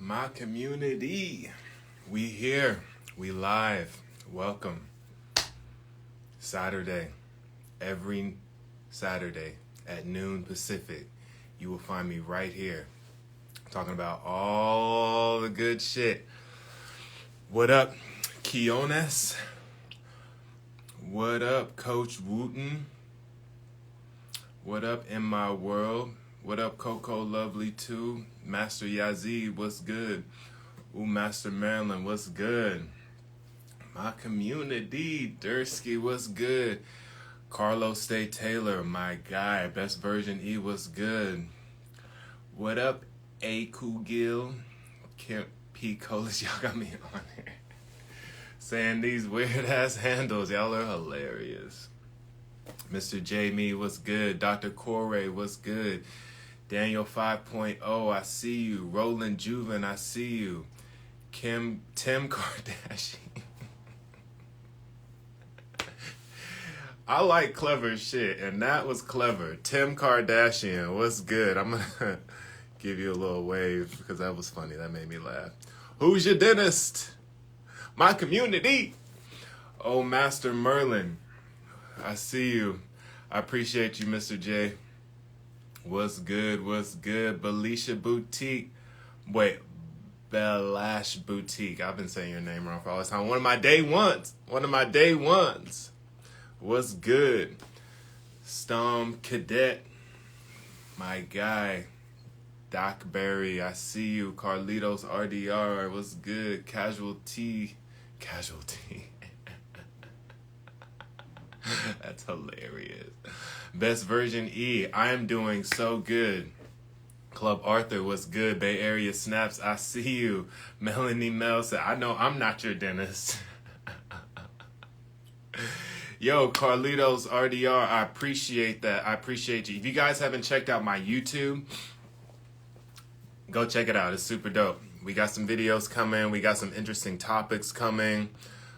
My community, we here, we live. Welcome. Saturday, every Saturday at noon Pacific, you will find me right here talking about all the good shit. What up, Kiones? What up, Coach Wooten? What up, In My World? What up, Coco Lovely too? Master Yazid, what's good? Ooh, Master Maryland, what's good? My community, Dursky, what's good? Carlos Stay Taylor, my guy. Best version E, what's good? What up, A. Kugil? Kim P. Colas, y'all got me on here. Saying these weird ass handles, y'all are hilarious. Mr. Jamie, what's good? Dr. Corey, what's good? Daniel 5.0, I see you. Roland Juven, I see you. Tim Kardashian. I like clever shit, and that was clever. Tim Kardashian, what's good? I'm gonna give you a little wave because that was funny. That made me laugh. Who's your dentist? My community. Oh, Master Merlin, I see you. I appreciate you, Mr. J. What's good? What's good? Belisha Boutique. Wait, Belash Boutique. I've been saying your name wrong for all this time. One of my day ones. What's good? Stom Cadet. My guy. Doc Berry. I see you. Carlitos RDR. What's good? Casualty. That's hilarious. Best version E. I am doing so good. Club Arthur, what's good? Bay Area Snaps, I see you. Melanie Mel said, I know I'm not your dentist. Yo, Carlitos RDR, I appreciate that. I appreciate you. If you guys haven't checked out my YouTube, go check it out. It's super dope. We got some videos coming. We got some interesting topics coming.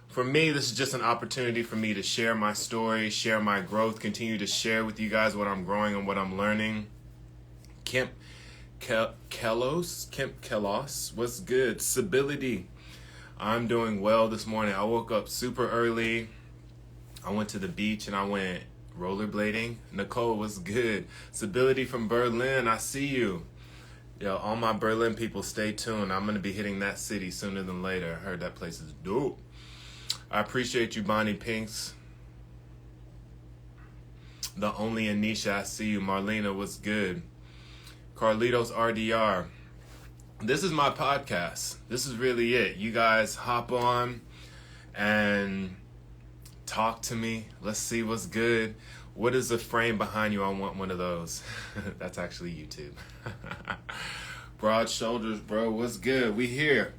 For me, this is just an opportunity for me to share my story, share my growth, continue to share with you guys what I'm growing and what I'm learning. Kemp Kelos, what's good? Stability. I'm doing well this morning. I woke up super early. I went to the beach and I went rollerblading. Nicole, what's good? Stability from Berlin, I see you. Yo, all my Berlin people, stay tuned. I'm going to be hitting that city sooner than later. I heard that place is dope. I appreciate you, Bonnie Pinks. The only Anisha, I see you. Marlena, what's good? Carlitos RDR. This is my podcast. This is really it. You guys hop on and talk to me. Let's see what's good. What is the frame behind you? I want one of those. That's actually YouTube. Broad shoulders, bro. What's good? We here.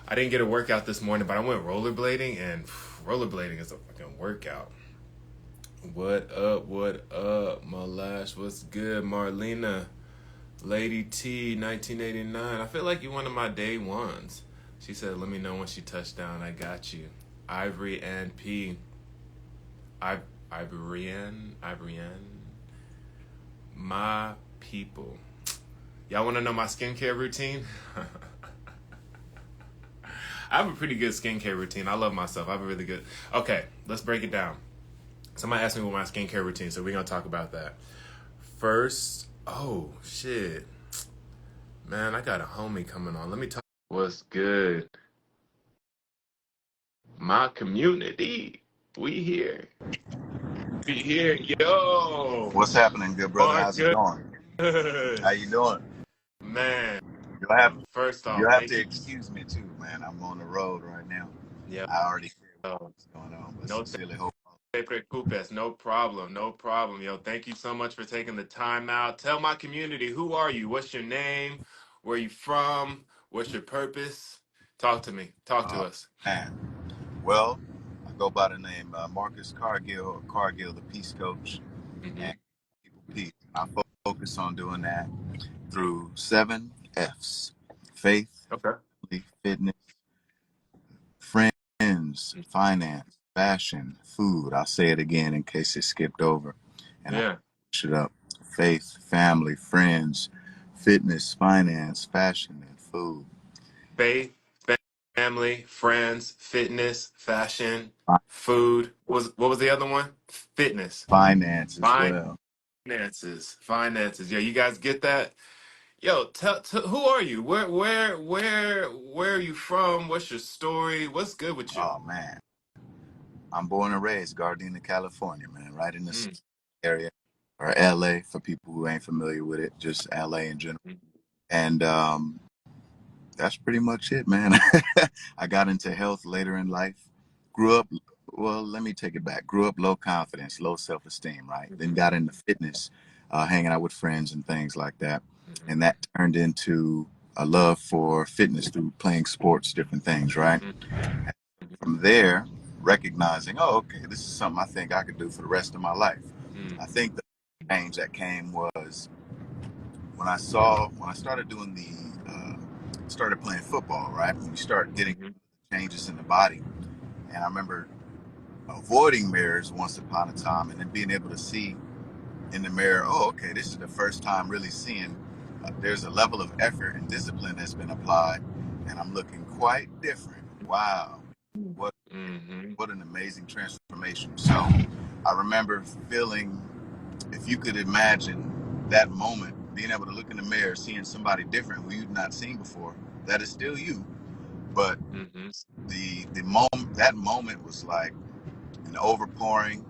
I didn't get a workout this morning, but I went rollerblading, and rollerblading is a fucking workout. What up, Malash? What's good, Marlena? Lady T, 1989. I feel like you're one of my day ones. She said, let me know when she touched down. I got you. Ivory and P. Ivorian. My people. Y'all want to know my skincare routine? I have a pretty good skincare routine. I love myself. I have a really good... Okay, let's break it down. Somebody asked me what my skincare routine, so we're going to talk about that. First, oh, shit. Man, I got a homie coming on. Let me talk. What's good? My community. We here. Yo. What's happening, good brother? How's it going? Good. How you doing? Man. First off, you'll have to excuse me too, man. I'm on the road right now. Yep. I already hear what's going on, but sincerely hope. No problem. Yo, thank you so much for taking the time out. Tell my community, who are you? What's your name? Where are you from? What's your purpose? Talk to me. Talk to us. Man. Well, I go by the name Marcus Cargill, the Peace Coach, and People Peace. I focus on doing that through 7 F's: faith, fitness, friends, finance, fashion, food. I'll say it again in case it skipped over. And I push it up: faith, family, friends, fitness, finance, fashion, and food. faith, family, friends, fitness, fashion, Fi- food. What was the other one? Fitness, Finance as well. finances. Yeah, you guys get that? Yo, who are you? Where are you from? What's your story? What's good with you? Oh man, I'm born and raised Gardena, California, man, right in the Mm, area, or LA for people who ain't familiar with it, just LA in general. mm, And that's pretty much it, man. I got into health later in life. Grew up, well, let me take it back. Grew up low confidence, low self esteem, right? Then mhm, got into fitness, hanging out with friends and things like that. mhm, And that turned into a love for fitness through playing sports, different things, right? mhm, mhm, From there, recognizing, oh, okay, this is something I think I could do for the rest of my life. mm, I think the change that came was when I started doing started playing football, right? When you start getting mhm, changes in the body. And I remember avoiding mirrors once upon a time and then being able to see in the mirror, oh, okay, this is the first time really seeing there's a level of effort and discipline that's been applied, and I'm looking quite different. Wow. What, mhm, what an amazing transformation. So I remember feeling, if you could imagine that moment, being able to look in the mirror, seeing somebody different who you'd not seen before, that is still you. But mhm, the moment that moment was like an overpouring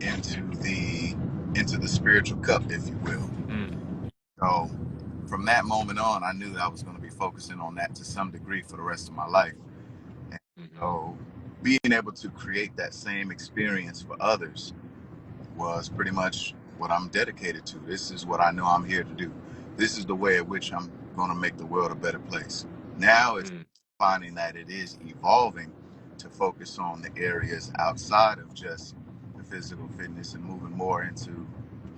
into the spiritual cup, if you will. mm, So from that moment on, I knew that I was going to be focusing on that to some degree for the rest of my life. And mhm, so being able to create that same experience for others was pretty much what I'm dedicated to. This is what I know I'm here to do. This is the way in which I'm going to make the world a better place. Now it's mm, finding that it is evolving to focus on the areas outside of just the physical fitness and moving more into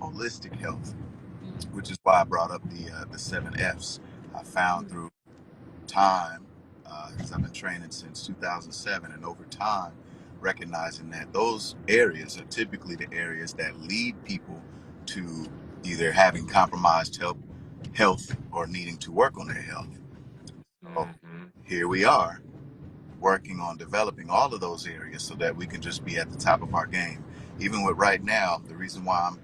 holistic health, mm, which is why I brought up the 7 F's. I found mm, through time, because I've been training since 2007, and over time, recognizing that those areas are typically the areas that lead people to either having compromised health or needing to work on their health. So mhm, here we are working on developing all of those areas so that we can just be at the top of our game. Even with right now, the reason why I'm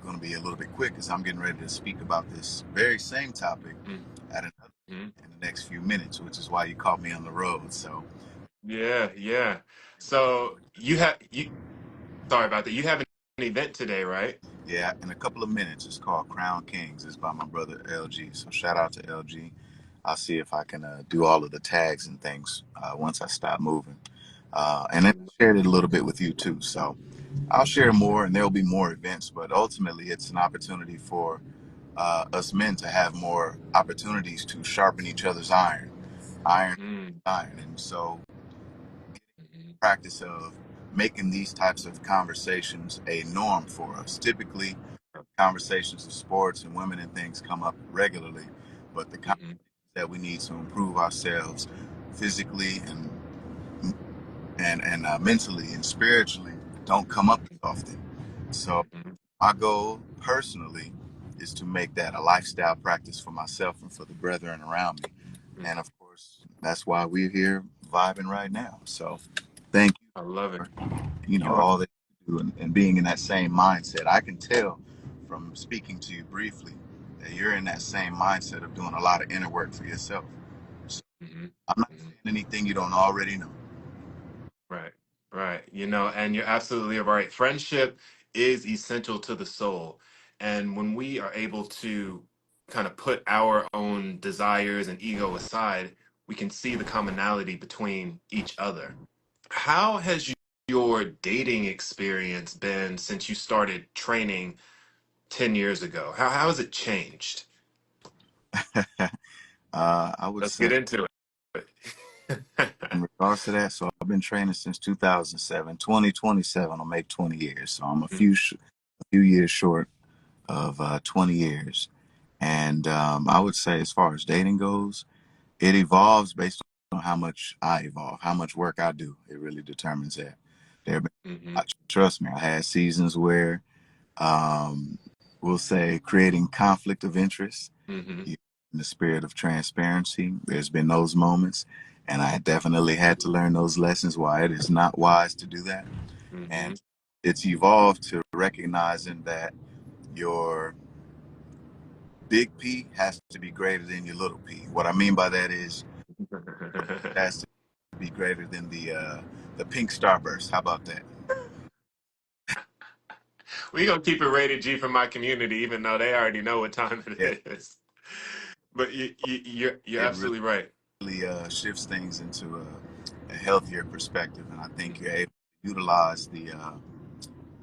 going to be a little bit quick is I'm getting ready to speak about this very same topic mm, at another mm. in the next few minutes, which is why you caught me on the road. So, Yeah, yeah. So sorry about that. You have an event today, right? yeah, in a couple of minutes, it's called Crown Kings. It's by my brother LG. So, shout out to LG. I'll see if I can do all of the tags and things once I stop moving. And then I shared it a little bit with you too. So, I'll share more and there'll be more events, but ultimately, it's an opportunity for us men to have more opportunities to sharpen each other's iron, Mm, iron. And so, mhm, practice of making these types of conversations a norm for us. Typically, conversations of sports and women and things come up regularly, but the conversations mhm, that we need to improve ourselves physically and mentally and spiritually don't come up as often. So mhm, my goal personally is to make that a lifestyle practice for myself and for the brethren around me. mm. And of course, that's why we're here vibing right now. So thank you I love it. for, You are. all that you do and being in that same mindset. I can tell from speaking to you briefly that you're in that same mindset of doing a lot of inner work for yourself. So Mhm, I'm not mhm. saying anything you don't already know. Right, right. And you're absolutely right. Friendship is essential to the soul. And when we are able to kind of put our own desires and ego aside, we can see the commonality between each other. How has your dating experience been since you started training 10 years ago? How has it changed? I would Let's say get into it. in regards to that, so I've been training since 2007. 2027 will make 20 years. So I'm a few years short of 20 years. And I would say, as far as dating goes, it evolves based on how much I evolve, how much work I do. It really determines that. There, have been- Hmm. trust me, I had seasons where um, we'll say creating conflict of interest. Hmm. in the spirit of transparency. There's been those moments, and I definitely had to learn those lessons why it is not wise to do that. Mm-hmm. And it's evolved to recognizing that your big P has to be greater than your little p. What I mean by that is it has to be greater than the pink starburst. How about that? We gonna keep it rated G for my community, even though they already know what time Yeah, it is. But you're it absolutely right. really shifts things into a healthier perspective, and I think you're Mm-hmm. able to utilize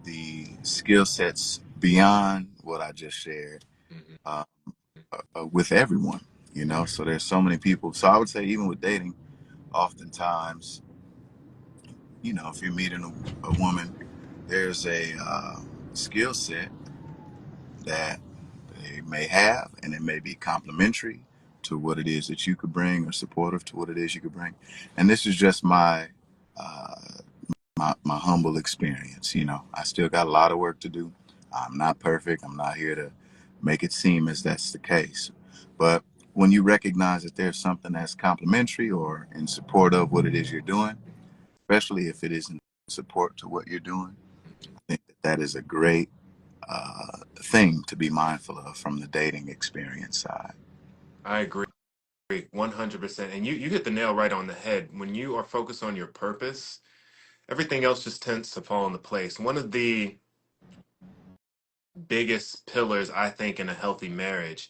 the skill sets beyond what I just shared Mm-hmm. uh, with everyone. You know, so there's so many people. So I would say even with dating, oftentimes, you know, if you're meeting a woman, there's a skill set that they may have, and it may be complementary to what it is that you could bring, or supportive to what it is you could bring. And this is just uh, my humble experience. You know, I still got a lot of work to do. I'm not perfect. I'm not here to make it seem as that's the case. But when you recognize that there's something that's complementary or in support of what it is you're doing, especially if it is in support to what you're doing, Mm-hmm. I think that that is a great thing to be mindful of from the dating experience side. I agree 100%. And you hit the nail right on the head. When you are focused on your purpose, everything else just tends to fall into place. One of the biggest pillars, I think, in a healthy marriage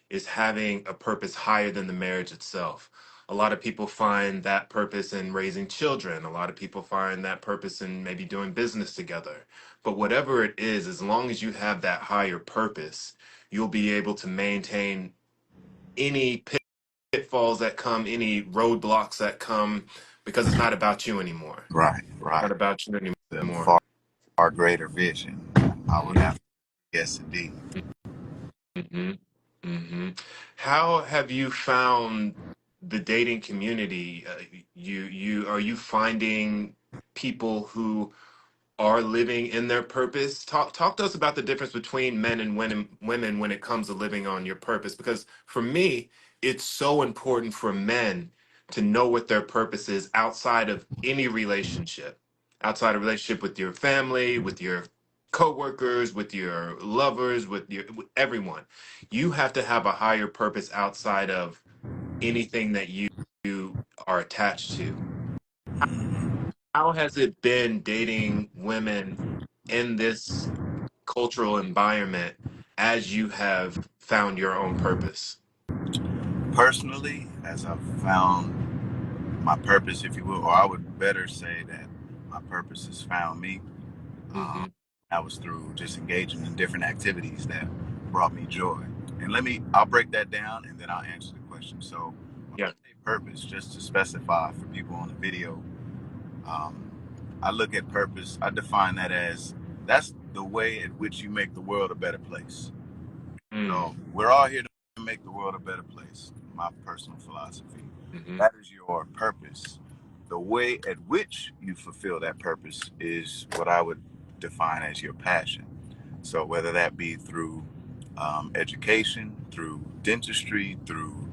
is having a purpose higher than the marriage itself. A lot of people find that purpose in raising children. A lot of people find that purpose in maybe doing business together. But whatever it is, as long as you have that higher purpose, you'll be able to maintain any pitfalls that come, any roadblocks that come, because it's not about you anymore. Right, It's right. not about you The anymore. far greater vision. I would Hmm. have, yes, indeed. Hmm. Hmm. How have you found the dating community? You are you finding people who are living in their purpose? Talk to us about the difference between men and women when it comes to living on your purpose. Because for me, it's so important for men to know what their purpose is outside of any relationship, outside of relationship with your family, with your coworkers, with your lovers, with everyone. You have to have a higher purpose outside of anything that you are attached to. How has it been dating women in this cultural environment as you have found your own purpose? Personally, as I've found my purpose, if you will, or I would better say that my purpose has found me, um, Hmm. that was through just engaging in different activities that brought me joy. And I'll break that down and then I'll answer the question. So, when I Yeah. say purpose, just to specify for people on the video, um, I look at purpose, I define that as that's the way in which you make the world a better place. Mm. So we're all here to make the world a better place. My personal philosophy. Hmm. That is your purpose. The way at which you fulfill that purpose is what I would define as your passion. So whether that be through education, through dentistry, through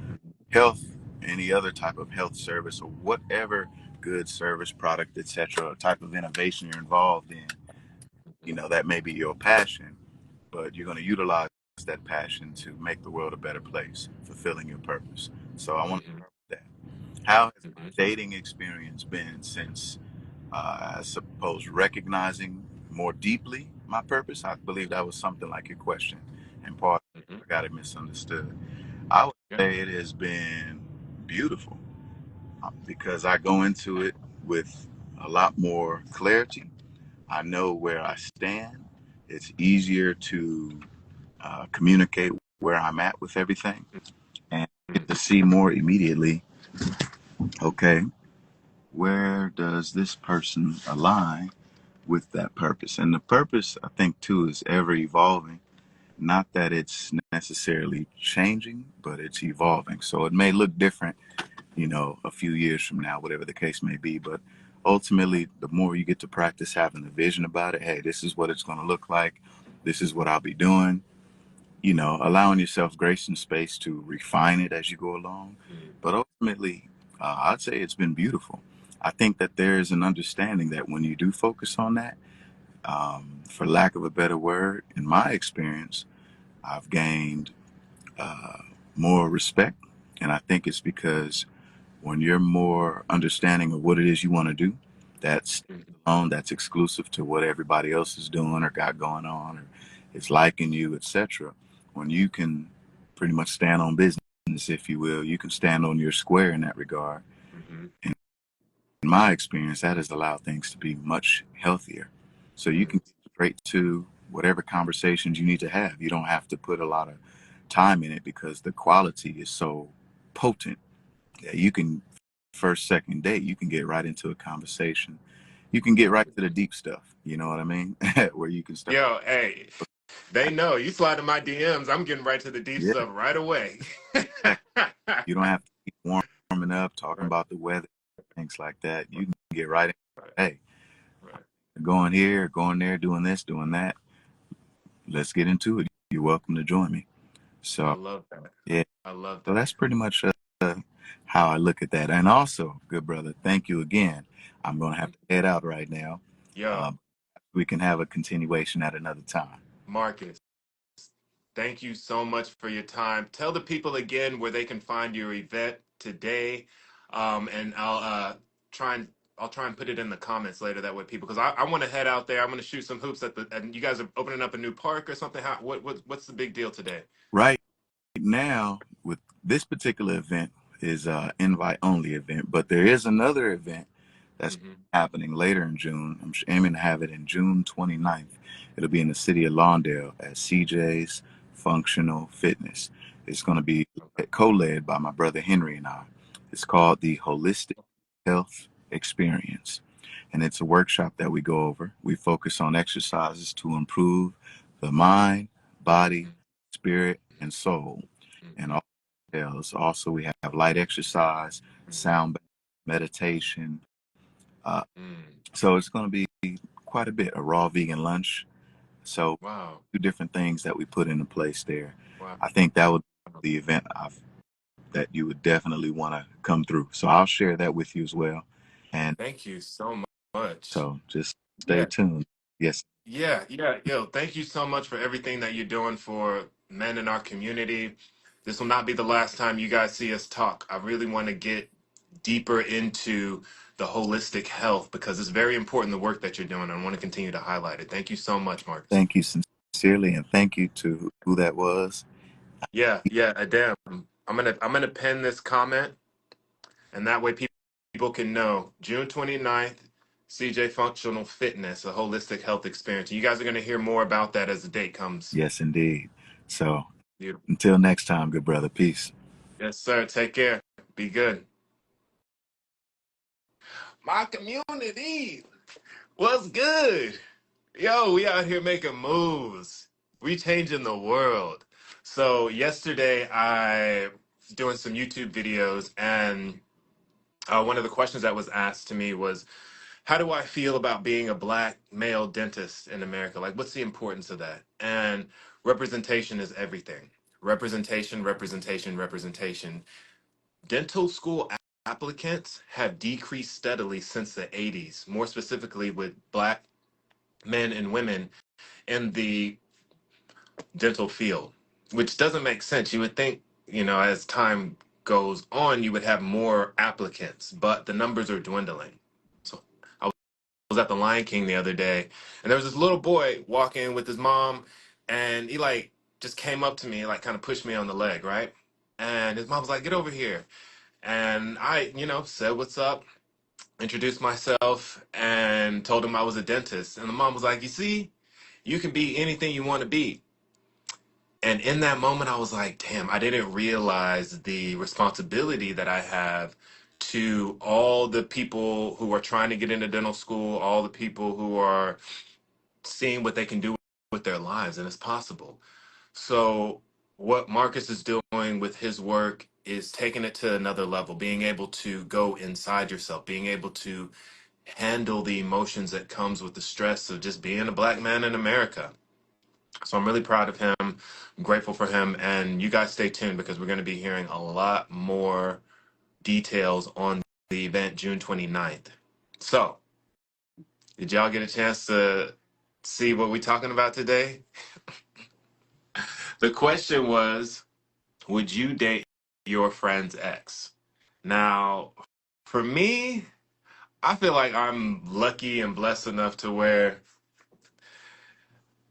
health, any other type of health service, or whatever good service, product, etc., type of innovation you're involved in, you know, that may be your passion, but you're going to utilize that passion to make the world a better place, fulfilling your purpose. So I want to Hmm. start with that. How has my Hmm. dating experience been since, I suppose, recognizing more deeply my purpose? I believe that was something like your question, and part Hmm. I got it misunderstood. I would Yeah. say it has been beautiful because I go into it with a lot more clarity. I know where I stand. It's easier to communicate where I'm at with everything and get to Hmm. see more immediately. Okay, where does this person align with that purpose? And the purpose, I think, too, is ever evolving. Not that it's necessarily changing, but it's evolving. So it may look different, you know, a few years from now, whatever the case may be. But ultimately, the more you get to practice having a vision about it, hey, this is what it's going to look like. This is what I'll be doing. allowing yourself grace and space to refine it as you go along. Mm, But ultimately, I'd say it's been beautiful. I think that there is an understanding that when you do focus on that, for lack of a better word, in my experience, I've gained uh, more respect. And I think it's because when you're more understanding of what it is you want to do, that's mm, alone, that's exclusive to what everybody else is doing or got going on or is liking you, etc. When you can pretty much stand on business, if you will, you can stand on your square in that regard. mhm, And in my experience, that has allowed things to be much healthier. So you can mm. get straight to whatever conversations you need to have. You don't have to put a lot of time in it because the quality is so potent. Yeah, you can first, second date, you can get right into a conversation. You can get right to the deep stuff. You know what I mean? Where you can start. Yo, hey, they know you slide in my DMs. I'm getting right to the deep Yeah, stuff right away. exactly. You don't have to keep warming up, talking Right, about the weather, things like that. right, You can get right in. right, Hey, right. going here, going there, doing this, doing that. Let's get into it. You're welcome to join me. I So, love that. yeah, I love so that. that's pretty much how I look at that. And also, good brother, thank you again. I'm going to have Mhm. to head out right now. Yo, Uh, we can have a continuation at another time. Marcus, thank you so much for your time. Tell the people again where they can find your event today, and try and I'll try and put it in the comments later. That way, people, because I want to head out there. I'm going to shoot some hoops at the. And you guys are opening up a new park or something. What's the big deal today? Right now, with this particular event, is invite only event, but there is another event that's Hmm. happening later in June. I'm aiming to have it in June 29th. It'll be in the city of Lawndale at CJ's Functional Fitness. It's going to be Okay. co-led by my brother Henry and I. It's called the Holistic Health Experience. And it's a workshop that we go over. We focus on exercises to improve the mind, body, spirit, and soul. And Hmm. all else. Also, we have light exercise, Hmm. sound meditation. Uh, Mm. so it's going to be quite a bit. A raw vegan lunch. So Wow. two different things that we put into place there. Wow. I think that would be the event that you would definitely want to come through. So I'll share that with you as well. And Thank you so much. so just stay Yeah. tuned. Yes, Yeah, yeah, yo, thank you so much for everything that you're doing for men in our community. This will not be the last time you guys see us talk. I really want to get deeper into the holistic health because it's very important the work that you're doing. I want to continue to highlight it. Thank you so much, Marcus. thank you sincerely, and thank you to who that was. Yeah, yeah, Adam. I'm gonna pin this comment and that way people can know June 29th, CJ Functional Fitness, a holistic health experience. You guys are gonna hear more about that as the date comes. Yes, indeed. So Beautiful. until next time, good brother. Peace. Yes, sir. Take care. Be good. My community, what's good? Yo, we out here making moves. We changing the world. So yesterday I was doing some YouTube videos and one of the questions that was asked to me was, how do I feel about being a black male dentist in America? Like, what's the importance of that? And representation is everything. Representation, representation, representation. Dental school applicants have decreased steadily since the 80s, more specifically with black men and women in the dental field, which doesn't make sense. You would think, as time goes on, you would have more applicants, but the numbers are dwindling. So I was at the Lion King the other day, and there was this little boy walking with his mom, and he like just came up to me, like kind of pushed me on the leg, right? And his mom was like, "Get over here." And I, said, "What's up?" Introduced myself and told him I was a dentist. And the mom was like, "You see, you can be anything you want to be." And in that moment, I was like, damn, I didn't realize the responsibility that I have to all the people who are trying to get into dental school, all the people who are seeing what they can do with their lives, and it's possible. So, what Marcus is doing with his work is taking it to another level, being able to go inside yourself, being able to handle the emotions that comes with the stress of just being a black man in America. So I'm really proud of him. I'm grateful for him. And you guys stay tuned because we're going to be hearing a lot more details on the event June 29th. So, did y'all get a chance to see what we're talking about today? The question was, would you date your friend's ex? Now, for me, I feel like I'm lucky and blessed enough to where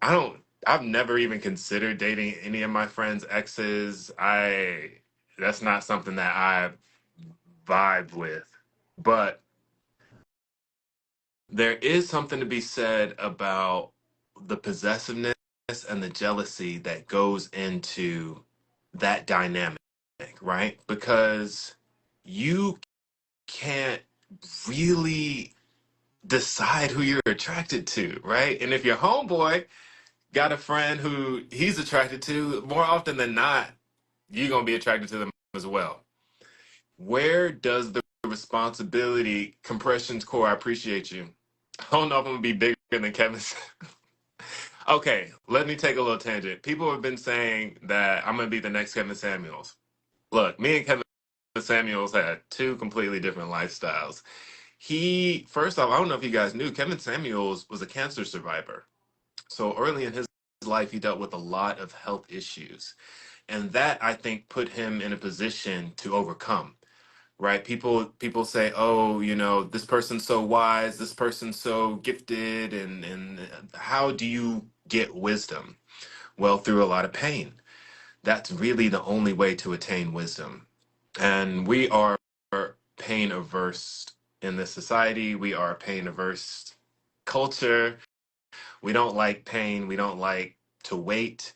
I've never even considered dating any of my friends' exes. That's not something that I vibe with. But there is something to be said about the possessiveness and the jealousy that goes into that dynamic, right? Because you can't really decide who you're attracted to, right? And if your homeboy got a friend who he's attracted to, more often than not, you're going to be attracted to them as well. Where does the responsibility, compressions core, I appreciate you. I don't know if I'm going to be bigger than Kevin. Okay, let me take a little tangent. People have been saying that I'm going to be the next Kevin Samuels. Look, me and Kevin Samuels had two completely different lifestyles. First off, I don't know if you guys knew, Kevin Samuels was a cancer survivor. So early in his life, he dealt with a lot of health issues. And that, I think, put him in a position to overcome, right? People say, oh, this person's so wise, this person's so gifted, and how do you get wisdom? Well, through a lot of pain. That's really the only way to attain wisdom. And we are pain averse in this society. We are a pain averse culture. We don't like pain. We don't like to wait.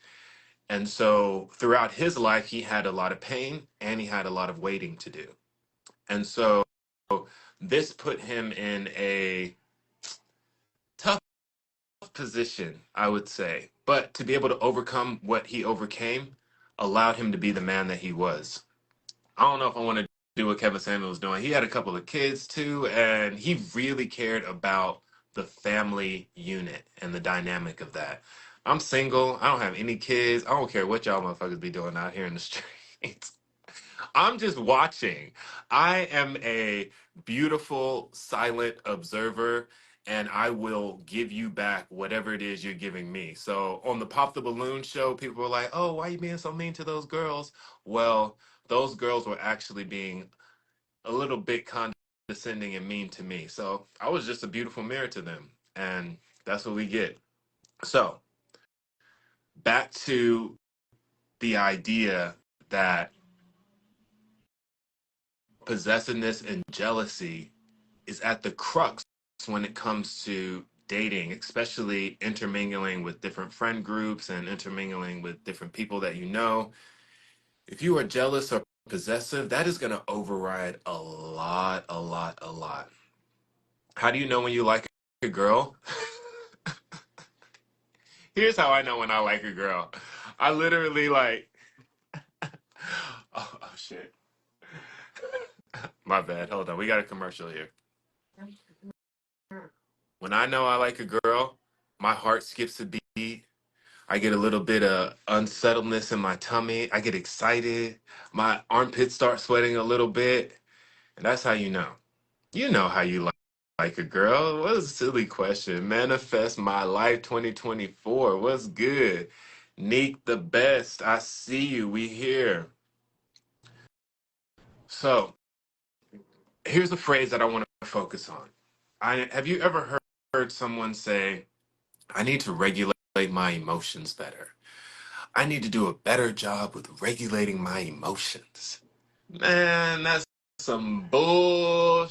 And so throughout his life, he had a lot of pain and he had a lot of waiting to do. And so this put him in a tough position, I would say. But to be able to overcome what he overcame allowed him to be the man that he was. I don't know if I want to do what Kevin Samuels was doing. He had a couple of kids too, and he really cared about the family unit and the dynamic of that. I'm single. I don't have any kids. I don't care what y'all motherfuckers be doing out here in the streets. I'm just watching. I am a beautiful, silent observer, and I will give you back whatever it is you're giving me. So on the Pop the Balloon show, people were like, oh, why are you being so mean to those girls? Well, those girls were actually being a little bit condescending and mean to me. So I was just a beautiful mirror to them. And that's what we get. So back to the idea that possessiveness and jealousy is at the crux when it comes to dating, especially intermingling with different friend groups and intermingling with different people that you know. If you are jealous or possessive, that is going to override a lot, a lot, a lot. How do you know when you like a girl? Here's how I know when I like a girl. I literally like, oh shit. My bad. Hold on. We got a commercial here. When I know I like a girl, my heart skips a beat. I get a little bit of unsettledness in my tummy. I get excited. My armpits start sweating a little bit. And that's how you know. You know how you like a girl. What a silly question. Manifest my life 2024. What's good? Neek the best. I see you. We here. So here's a phrase that I want to focus on. Have you ever heard someone say, I need to regulate my emotions better? I need to do a better job with regulating my emotions. Man, that's some bullshit.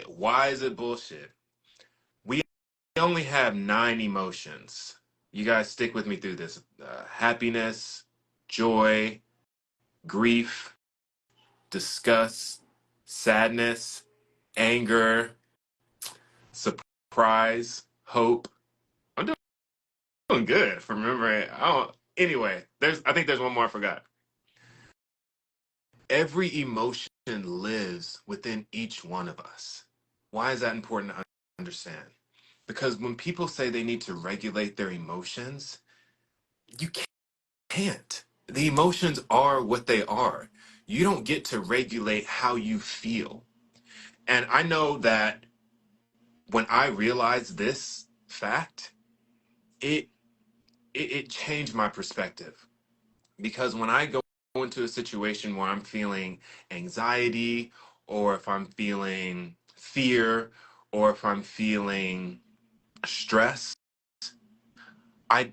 Why is it bullshit? We only have 9 emotions. You guys stick with me through this. Happiness, joy, grief, disgust, sadness, anger, surprise, hope. I'm doing good for remembering. Anyway, I think there's one more I forgot. Every emotion lives within each one of us. Why is that important to understand? Because when people say they need to regulate their emotions, You can't. The emotions are what they are. You don't get to regulate how you feel. And I know that when I realized this fact, it it changed my perspective. Because when I go into a situation where I'm feeling anxiety, or if I'm feeling fear, or if I'm feeling stress, I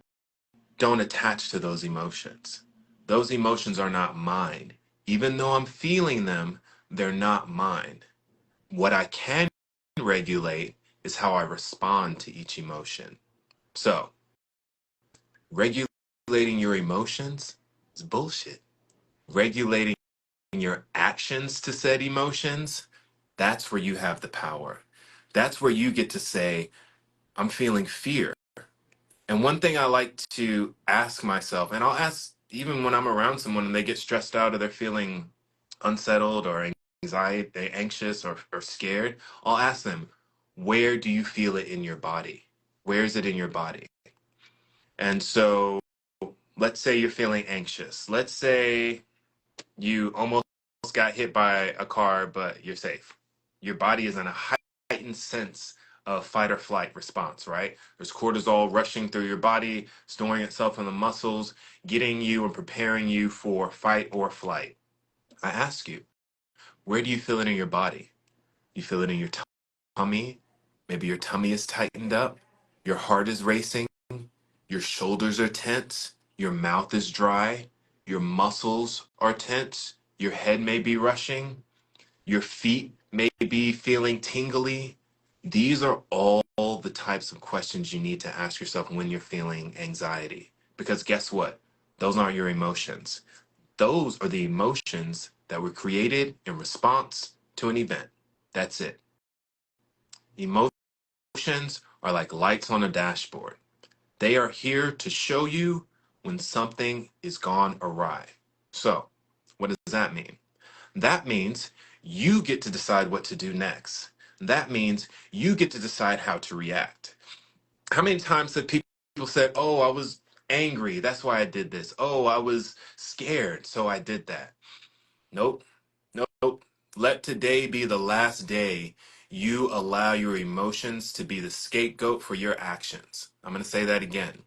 don't attach to those emotions. Those emotions are not mine. Even though I'm feeling them, they're not mine. What I can regulate is how I respond to each emotion. So, regulating your emotions is bullshit. Regulating your actions to said emotions, that's where you have the power. That's where you get to say, I'm feeling fear. And one thing I like to ask myself, and I'll ask even when I'm around someone and they get stressed out or they're feeling unsettled or anxiety, they're anxious or scared, I'll ask them, where do you feel it in your body? Where is it in your body? And so let's say you're feeling anxious. Let's say you almost got hit by a car, but you're safe. Your body is in a heightened sense of fight or flight response, right? There's cortisol rushing through your body, storing itself in the muscles, getting you and preparing you for fight or flight. I ask you, where do you feel it in your body? You feel it in your tummy? Maybe your tummy is tightened up, your heart is racing, your shoulders are tense, your mouth is dry, your muscles are tense, your head may be rushing, your feet may be feeling tingly. These are all the types of questions you need to ask yourself when you're feeling anxiety. Because guess what? Those aren't your emotions. Those are the emotions that were created in response to an event. That's it. Emotions are like lights on a dashboard. They are here to show you when something is gone awry. So, what does that mean? That means you get to decide what to do next. That means you get to decide how to react. How many times have people said, "Oh, I was angry, that's why I did this. Oh, I was scared, so I did that." Nope. Nope. Let today be the last day you allow your emotions to be the scapegoat for your actions. I'm going to say that again.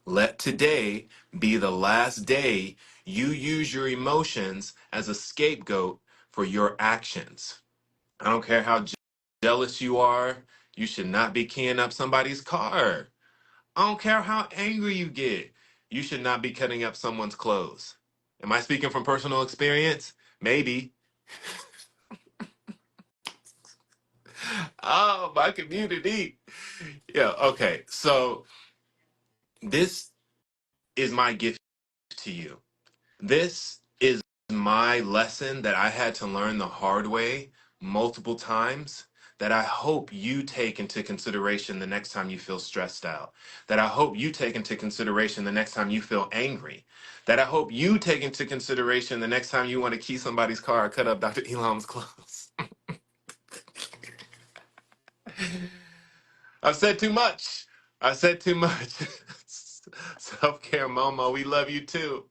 Let today be the last day you use your emotions as a scapegoat for your actions. I don't care how jealous you are, you should not be keying up somebody's car. I don't care how angry you get, you should not be cutting up someone's clothes. Am I speaking from personal experience? Maybe. Oh, my community. Yeah, okay. So this is my gift to you. This is my lesson that I had to learn the hard way multiple times, that I hope you take into consideration the next time you feel stressed out, that I hope you take into consideration the next time you feel angry, that I hope you take into consideration the next time you want to key somebody's car or cut up Dr. Elom's clothes. I've said too much. I said too much. Self-care Momo, we love you too.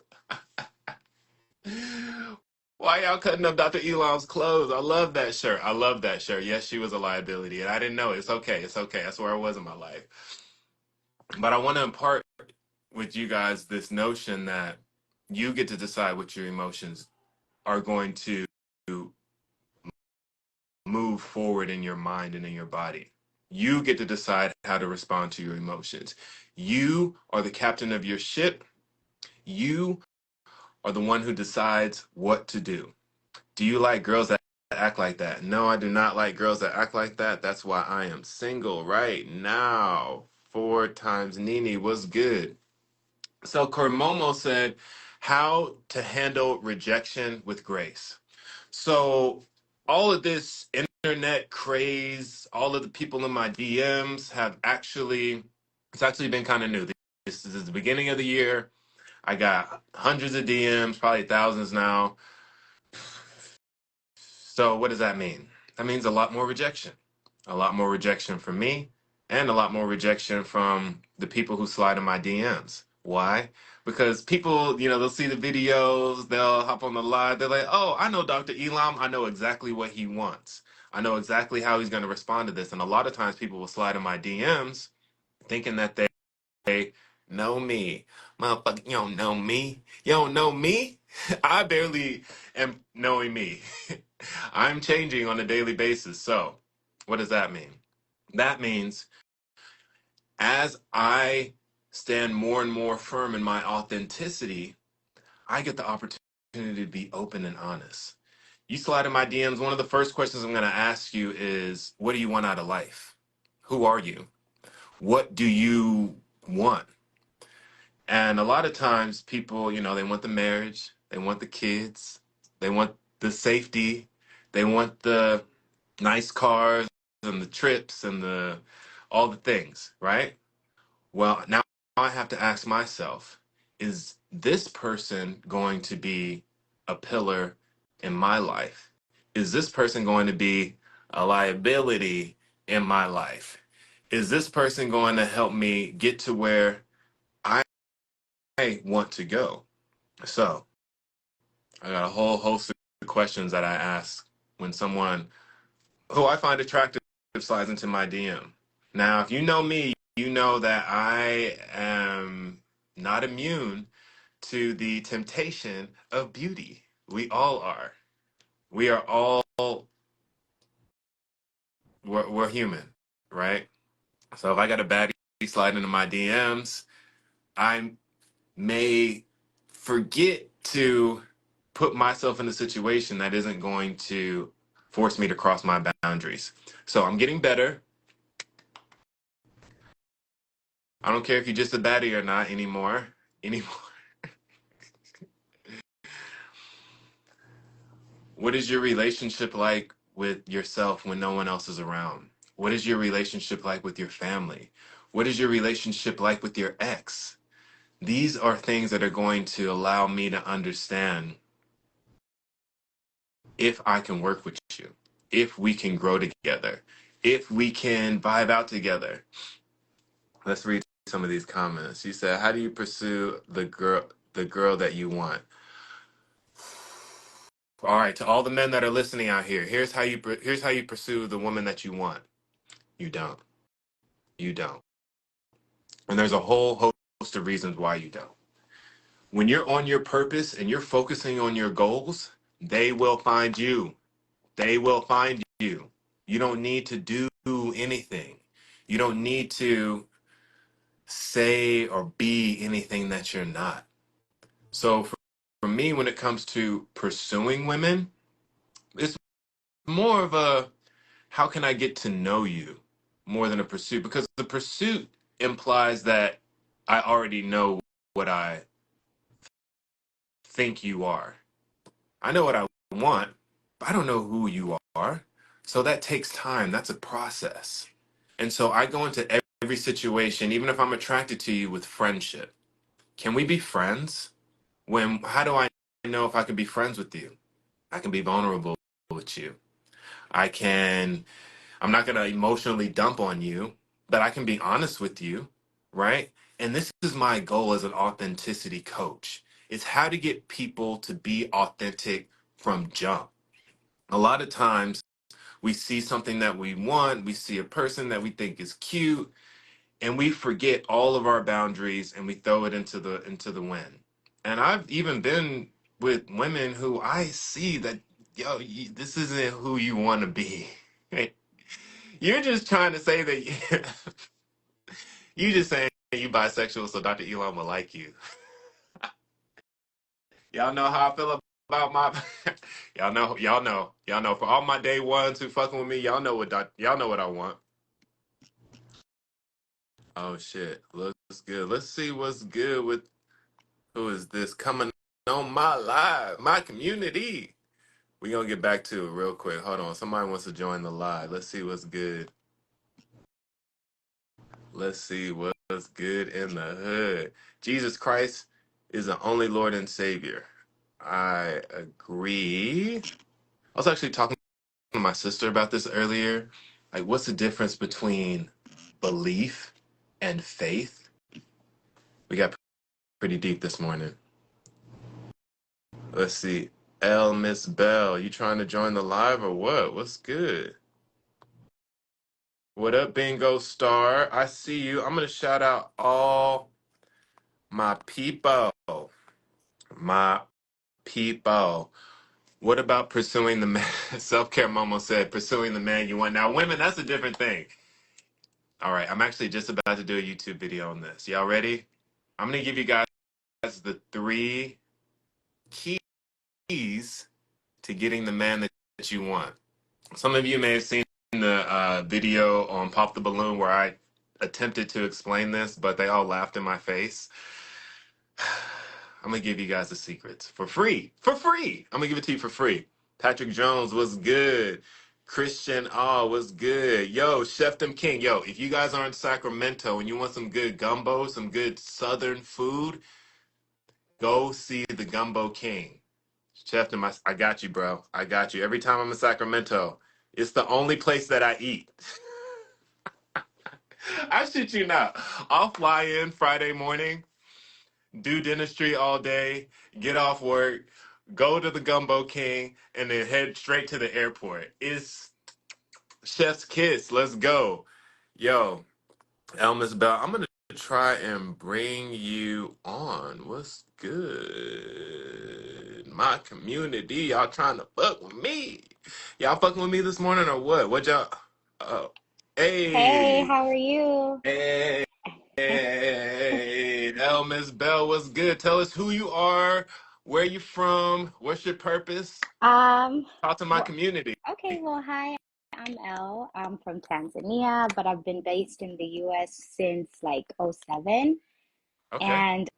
Why y'all cutting up Dr. Elon's clothes? I love that shirt. I love that shirt. Yes, she was a liability, and I didn't know. It's okay. It's okay. That's where I was in my life. But I want to impart with you guys this notion that you get to decide what your emotions are going to move forward in your mind and in your body. You get to decide how to respond to your emotions. You are the captain of your ship. You are the one who decides what to do. Do you like girls that act like that? No, I do not like girls that act like that. That's why I am single right now. 4 times Nini was good. So Kormomo said, how to handle rejection with grace. So all of this internet craze, all of the people in my DMs have actually, it's actually been kind of new. This is the beginning of the year. I got hundreds of DMs, probably thousands now. So what does that mean? That means a lot more rejection. A lot more rejection from me and a lot more rejection from the people who slide in my DMs. Why? because people, they'll see the videos, they'll hop on the live, they're like, oh, I know Dr. Elom, I know exactly what he wants. I know exactly how he's going to respond to this. And a lot of times people will slide in my DMs thinking that they know me. Motherfucker, you don't know me. You don't know me? I barely am knowing me. I'm changing on a daily basis. So, what does that mean? That means as I stand more and more firm in my authenticity, I get the opportunity to be open and honest. You slide in my DMs, one of the first questions I'm going to ask you is, what do you want out of life? Who are you? What do you want? And a lot of times people, they want the marriage, they want the kids, they want the safety, they want the nice cars and the trips and the all the things, right? Well, now I have to ask myself, is this person going to be a pillar in my life? Is this person going to be a liability in my life? Is this person going to help me get to where I want to go? So I got a whole host of questions that I ask when someone who I find attractive slides into my DM. Now, if you know me, you know that I am not immune to the temptation of beauty. We all are. We are all, we're human, right? So if I got a baddie slide into my DMs, I may forget to put myself in a situation that isn't going to force me to cross my boundaries. So I'm getting better. I don't care if you're just a baddie or not anymore. What is your relationship like with yourself when no one else is around? What is your relationship like with your family? What is your relationship like with your ex? These are things that are going to allow me to understand if I can work with you, if we can grow together, if we can vibe out together. Let's read some of these comments. She said, "How do you pursue the girl that you want?" All right, to all the men that are listening out here, here's how you pursue the woman that you want. You don't. You don't. And there's a whole host of reasons why you don't. When you're on your purpose and you're focusing on your goals, they will find you. They will find you. You don't need to do anything. You don't need to say or be anything that you're not. So for me, when it comes to pursuing women, it's more of a how can I get to know you more than a pursuit? Because the pursuit implies that I already know what I think you are. I know what I want, but I don't know who you are. So that takes time. That's a process. And so I go into every situation, even if I'm attracted to you, with friendship. Can we be friends? How do I know if I can be friends with you? I can be vulnerable with you. I'm not going to emotionally dump on you, but I can be honest with you, right? And this is my goal as an authenticity coach. It's how to get people to be authentic from jump. A lot of times we see something that we want, we see a person that we think is cute, and we forget all of our boundaries and we throw it into the wind. And I've even been with women who I see that, yo, this isn't who you want to be. You're just trying to say that you just saying you bisexual so Dr. Elon will like you. Y'all know how I feel about my y'all know for all my day ones who fucking with me, y'all know what I want. Oh shit. Looks good. Let's see what's good with who is this coming on my live, my community. We gonna get back to it real quick. Hold on. Somebody wants to join the live. Let's see what's good. Let's see what's good in the hood. Jesus Christ is the only Lord and Savior. I agree. I was actually talking to my sister about this earlier. Like, what's the difference between belief and faith? We got Pretty deep this morning. Let's see. Elle, Miss Bell, you trying to join the live or what? What's good? What up, Bingo Star? I see you. I'm gonna shout out all my people. My people. What about pursuing the man? Self-care Momo said, pursuing the man you want. Now, women, that's a different thing. All right, I'm actually just about to do a YouTube video on this. Y'all ready? I'm gonna give you guys the 3 keys to getting the man that you want. Some of you may have seen the video on Pop the Balloon where I attempted to explain this, but they all laughed in my face. I'm gonna give you guys the secrets for free. For free. I'm gonna give it to you for free. Patrick Jones was good. Christian was good. Yo, Chef Dem King. Yo, if you guys are in Sacramento and you want some good gumbo, some good Southern food, go see the Gumbo King. Chef Dem, I got you, bro. I got you. Every time I'm in Sacramento, it's the only place that I eat. I shit you not. I'll fly in Friday morning, do dentistry all day, get off work, go to the Gumbo King, and then head straight to the airport. It's chef's kiss. Let's go. Yo, Elmis Bell, I'm going to try and bring you on. What's good? My community, y'all trying to fuck with me. Y'all fucking with me this morning or what? What y'all? Oh, Hey, hey. how are you? Hey. Hey, Miss Bell, what's good? Tell us who you are, where you from, what's your purpose? Um, Talk to my well, community. okay, well, hi, I'm Elle. I'm from Tanzania, but I've been based in the US since like '07. Okay, And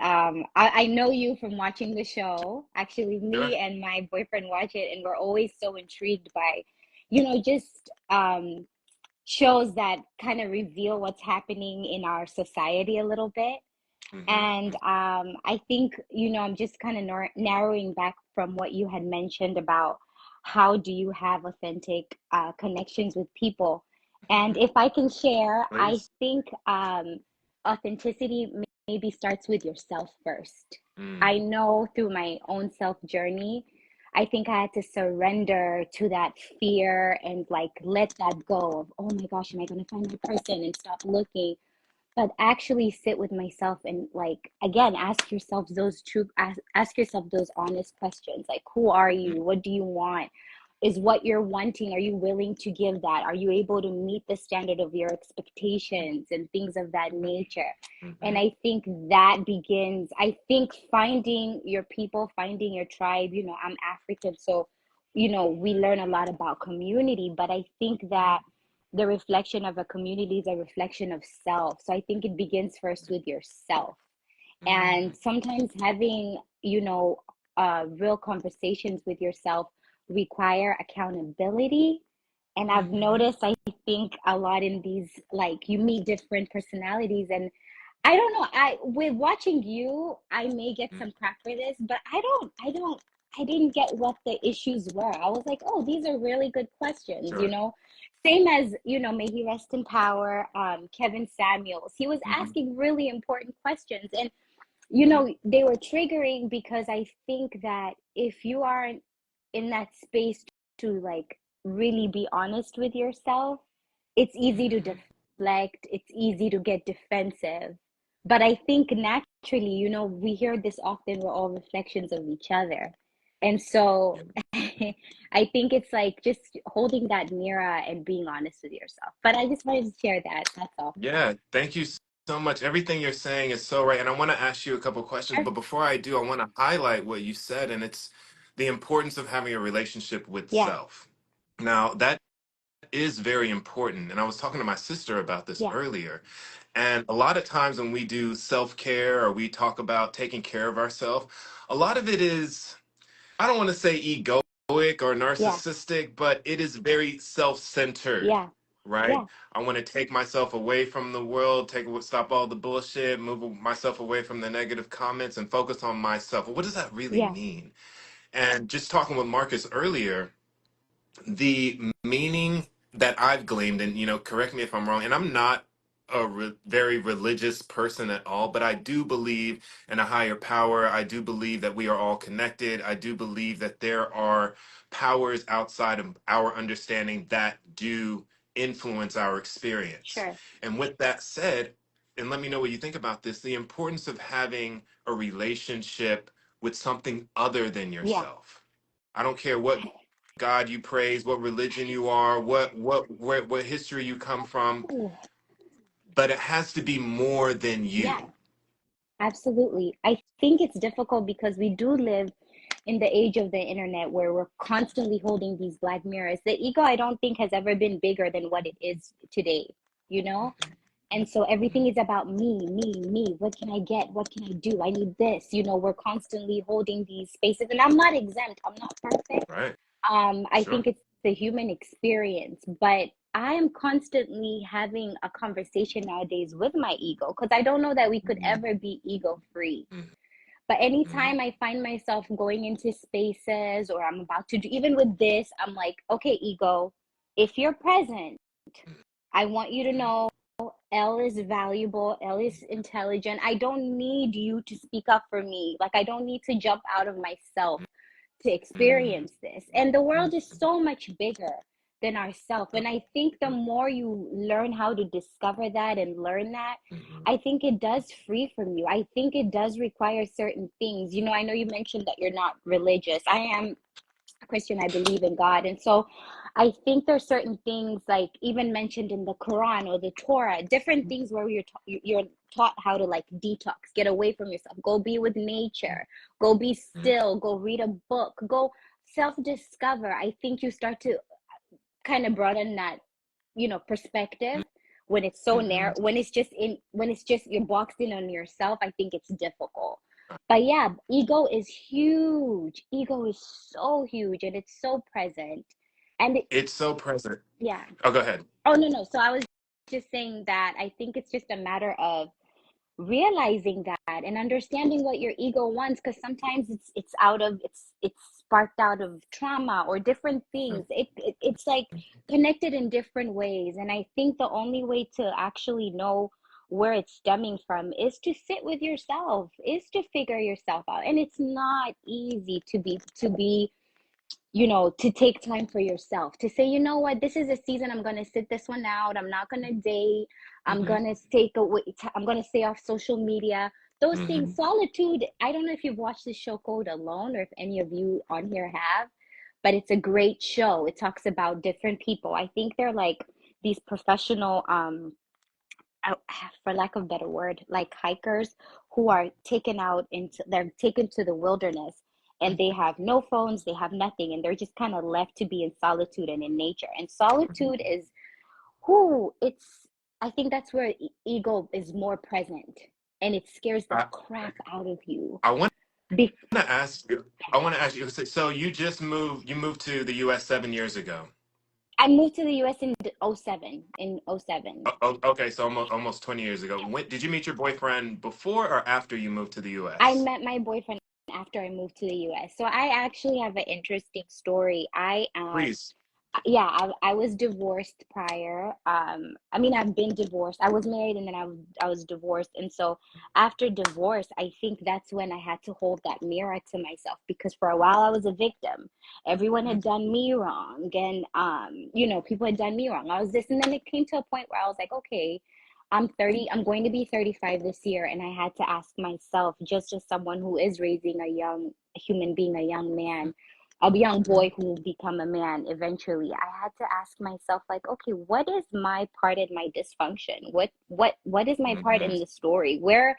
I know you from watching the show. Actually, sure. me and my boyfriend watch it, and we're always so intrigued by, just shows that kind of reveal what's happening in our society a little bit. And Mm-hmm. I think, I'm just kind of narrowing back from what you had mentioned about how do you have authentic connections with people. And Mm-hmm. if I can share, I Please. think authenticity maybe starts with yourself first. I Mm. know through my own self journey, I think I had to surrender to that fear and like let that go of, oh my gosh, am I going to find my person and stop looking, but actually sit with myself and like again ask yourself those honest questions, like who are Mm-hmm. you, what do you want, is what you're wanting, are you willing to give that, are you able to meet the standard of your expectations and things of that nature. Mm-hmm. And I think that begins, I think, finding your people, finding your tribe. I'm African, so we learn a lot about community, but I think that the reflection of a community is a reflection of self. So I think it begins first with yourself. Mm. And sometimes having, real conversations with yourself require accountability. And I've Mm-hmm. noticed, I think, a lot in these, like, you meet different personalities, and I don't know. With watching you, I may get some crap for this, but I didn't get what the issues were. I was like, oh, these are really good questions, Sure. Same as, may he rest in power, Kevin Samuels. He was Mm-hmm. asking really important questions. And, Mm-hmm. they were triggering because I think that if you aren't in that space to like really be honest with yourself, it's easy to Mm-hmm. deflect, it's easy to get defensive. But I think naturally, we hear this often, we're all reflections of each other. And so Yeah. I think it's like just holding that mirror and being honest with yourself. But I just wanted to share that. That's all. Yeah, thank you so much. Everything you're saying is so right. And I want to ask you a couple questions, Sure. but before I do, I want to highlight what you said, and it's the importance of having a relationship with Yeah. self. Now, that is very important. And I was talking to my sister about this Yeah. earlier. And a lot of times when we do self care or we talk about taking care of ourselves, a lot of it is, I don't want to say egoic or Yeah. narcissistic, but it is very self centered, Yeah. right? Yeah. I want to take myself away from the world, stop all the bullshit, move myself away from the negative comments and focus on myself. Well, what does that really Yeah. mean? And just talking with Marcus earlier, the meaning that I've gleaned, and correct me if I'm wrong, and I'm not very religious person at all, but I do believe in a higher power. I do believe that we are all connected. I do believe that there are powers outside of our understanding that do influence our experience. Sure. And with that said, and let me know what you think about this, the importance of having a relationship with something other than Yeah. yourself. I don't care what God you praise, what religion you are, what history you come from, Ooh, but it has to be more than yeah, you. absolutely. I think it's difficult because we do live in the age of the internet where we're constantly holding these black mirrors. The ego, I don't think, has ever been bigger than what it is today, you know? And so everything is about me, me, me. What can I get? What can I do? I need this. You know, we're constantly holding these spaces. And I'm not exempt. I'm not perfect. Right. I Sure. think it's the human experience, but I am constantly having a conversation nowadays with my ego because I don't know that we could ever be ego free. But Mm-hmm. anytime I find myself going into spaces or I'm about to do, even with this, I'm like, okay, ego, if you're present, I want you to know Elle is valuable, Elle is intelligent. I don't need you to speak up for me. Like, I don't need to jump out of myself to experience this. And the world is so much bigger than ourselves. And I think the more you learn how to discover that and learn that, I think it does free from you. I think it does require certain things. You know, I know you mentioned that you're not religious. I am Christian, I believe in God. And so I think there's certain things like even mentioned in the Quran or the Torah, different things where you're taught how to like detox, get away from yourself, go be with nature, go be still, go read a book, go self-discover. I think you start to kind of broaden that, you know, perspective when it's so narrow, when it's just you're boxed in on yourself. I think it's difficult. But yeah, ego is huge. Ego is so huge and it's so present. And It's so present. yeah. Oh, go ahead. Oh, no, no. So I was just saying that I think it's just a matter of realizing that and understanding what your ego wants, because sometimes it's out of it's sparked out of trauma or different things. It's like connected in different ways, and I think the only way to actually know where it's stemming from is to sit with yourself, is to figure yourself out. And it's not easy to be you know, to take time for yourself, to say, you know what, this is a season, I'm going to sit this one out, I'm not going to date, I'm Mm-hmm. going to take away, I'm going to stay off social media, those Mm-hmm. things. Solitude, I don't know if you've watched this show called Alone or if any of you on here have, but it's a great show. It talks about different people. I think they're like these professional uh, for lack of a better word, like hikers who are taken out into, they're taken to the wilderness and they have no phones, they have nothing, and they're just kind of left to be in solitude and in nature. And solitude is who it's, I think that's where ego is more present and it scares the I, crap out of you. I want Be- to ask you. I want to ask you. So you just moved. You moved to the U.S. 7 years ago. I moved to the US in '07, in '07. Okay, so almost 20 years ago. When did you meet your boyfriend? Before or after you moved to the I U.S.? met my boyfriend after I moved to the US. So I actually have an interesting story. Please. Yeah, I was divorced prior. I mean, I've been divorced. I was married and then I was divorced. And so after divorce, I think that's when I had to hold that mirror to myself, because for a while I was a victim. Everyone had done me wrong, and you know, people had done me wrong. I was this, and then it came to a point where I was like, okay, I'm 30, I'm going to be 35 this year, and I had to ask myself, just as someone who is raising a young human being, a young man, a young boy who will become a man eventually, I had to ask myself, like, okay, what is my part in my dysfunction? What is my part Mm-hmm. in the story? Where,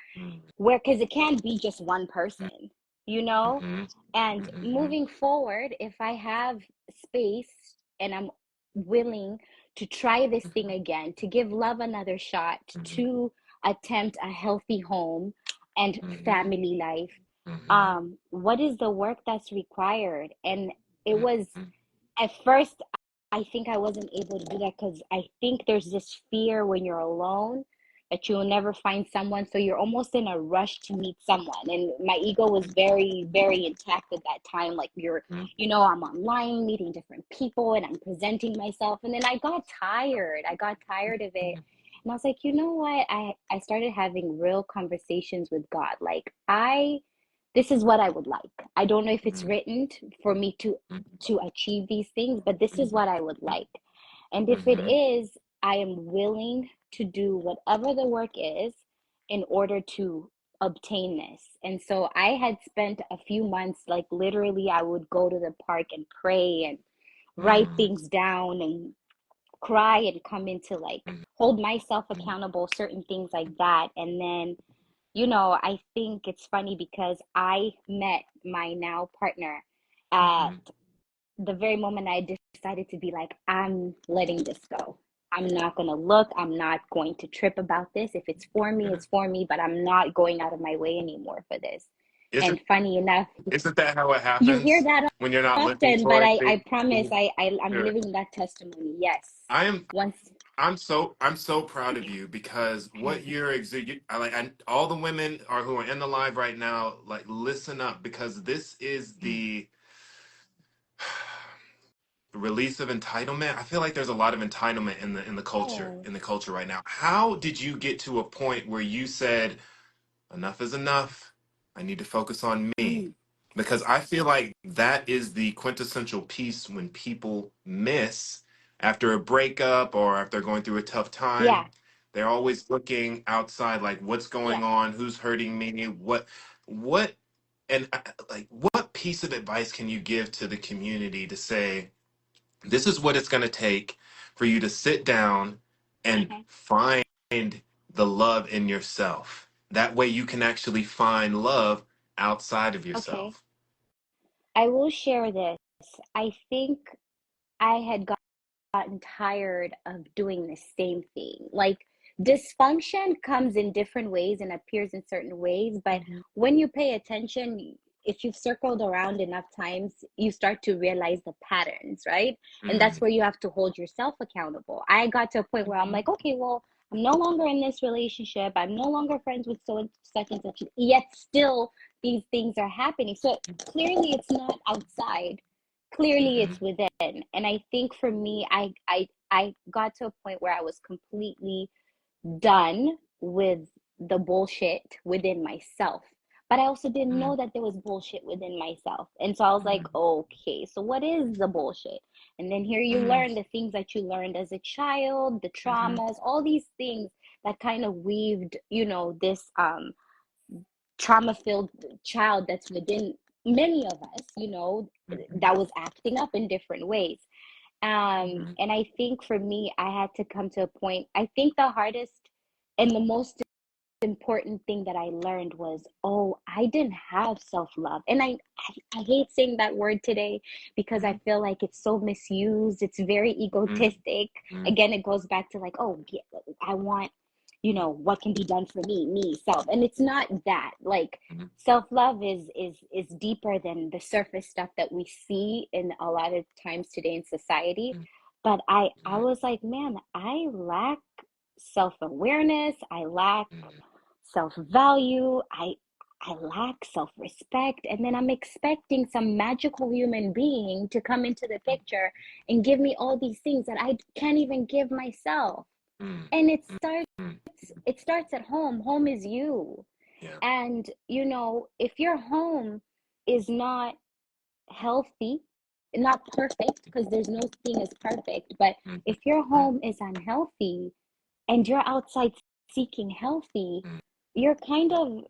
because it can't be just one person, you know? Mm-hmm. And Mm-hmm. moving forward, if I have space and I'm willing to try this thing again, to give love another shot, to attempt a healthy home and family life, what is the work that's required? And it was, at first, I think I wasn't able to do that because I think there's this fear when you're alone that you'll never find someone. So you're almost in a rush to meet someone. And my ego was very, very intact at that time. Like you know, I'm online meeting different people and I'm presenting myself. And then I got tired. I got tired of it. And I was like, you know what? I started having real conversations with God. Like, this is what I would like. I don't know if it's Mm, written for me to achieve these things, but this is what I would like. And if it mm, is, I am willing to do whatever the work is in order to obtain this. And so I had spent a few months, like literally, I would go to the park and pray and write mm, things down and cry and come into like mm, hold myself mm, accountable, certain things like that. And then, I think it's funny because I met my now partner at mm, the very moment I decided to be like, I'm letting this go. I'm not going to look. I'm not going to trip about this. If it's for me, yeah. it's for me, but I'm not going out of my way anymore for this. And Isn't funny enough, isn't that how it you hear happens that when you're not looking often, but for I it? promise I'm Yeah. living that testimony. Yes. I am. Once. I'm so proud of you because what you're all the women are who are in the live right now, like listen up because this is the release of entitlement. I feel like there's a lot of entitlement Yes. in the culture right now. How did you get to a point where you said enough is enough? I need to focus on me. Mm, Because I feel like that is the quintessential piece when people miss after a breakup or if they're going through a tough yeah. time. They're always looking outside, like what's Yeah. going on, who's hurting me, what, and like what piece of advice can you give to the community to say, this is what it's going to take for you to sit down and Okay. find the love in yourself. That way you can actually find love outside of Okay. yourself. I will share this. I think I had gotten tired of doing the same thing. Like dysfunction comes in different ways and appears in certain ways, but Mhm, when you pay attention, if you've circled around enough times, you start to realize the patterns, right? And that's mm, where you have to hold yourself accountable. I got to a point where I'm mhm, like, okay, well, I'm no longer in this relationship. I'm no longer friends with so and such and such. Yet still these things are happening. So clearly it's not outside. Clearly mhm, it's within. And I think for me, I got to a point where I was completely done with the bullshit within myself. But I also didn't mm, know that there was bullshit within myself. And so I was like, mm, okay, so what is the bullshit? And then here you mm, learn the things that you learned as a child, the mhm, traumas, all these things that kind of weaved, this trauma filled child that's within many of us, mhm, that was acting up in different ways. mhm, And I think for me, I had to come to a point. I think the hardest and the most important thing that I learned was, oh, I didn't have self-love. And I hate saying that word today because I mhm, feel like it's so misused. It's very mhm, egotistic. mhm, Again, it goes back to like, oh, yeah, I want, what can be done for me, self. And it's not that. Like mhm, self-love is deeper than the surface stuff that we see in a lot of times today in society. But I mhm, was like, man, I lack self-awareness. I lack mhm, self-value. I lack self-respect. And then I'm expecting some magical human being to come into the picture and give me all these things that I can't even give myself. mhm, And mhm. it starts at home. Home is you. Yeah. And if your home is not healthy, not perfect, because there's no thing as perfect, but Mhm, if your mhm, home is unhealthy and you're outside seeking healthy, mhm, you're kind of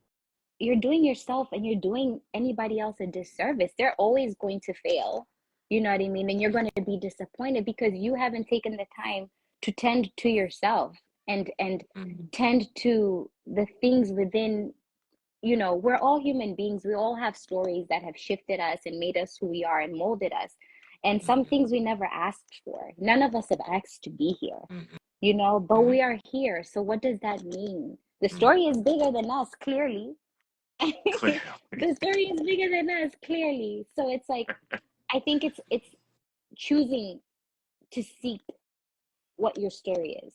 you're doing yourself and you're doing anybody else a disservice. They're always going to fail. You know what I mean? And you're going to be disappointed because you haven't taken the time to tend to yourself and mhm, tend to the things within. We're all human beings. We all have stories that have shifted us and made us who we are and molded us. And some mhm, things we never asked for. None of us have asked to be here, mhm, but mhm, we are here. So what does that mean? The mhm. story is bigger than us, clearly. Clearly. The story is bigger than us, clearly. So it's like, I think it's choosing to seek what your story is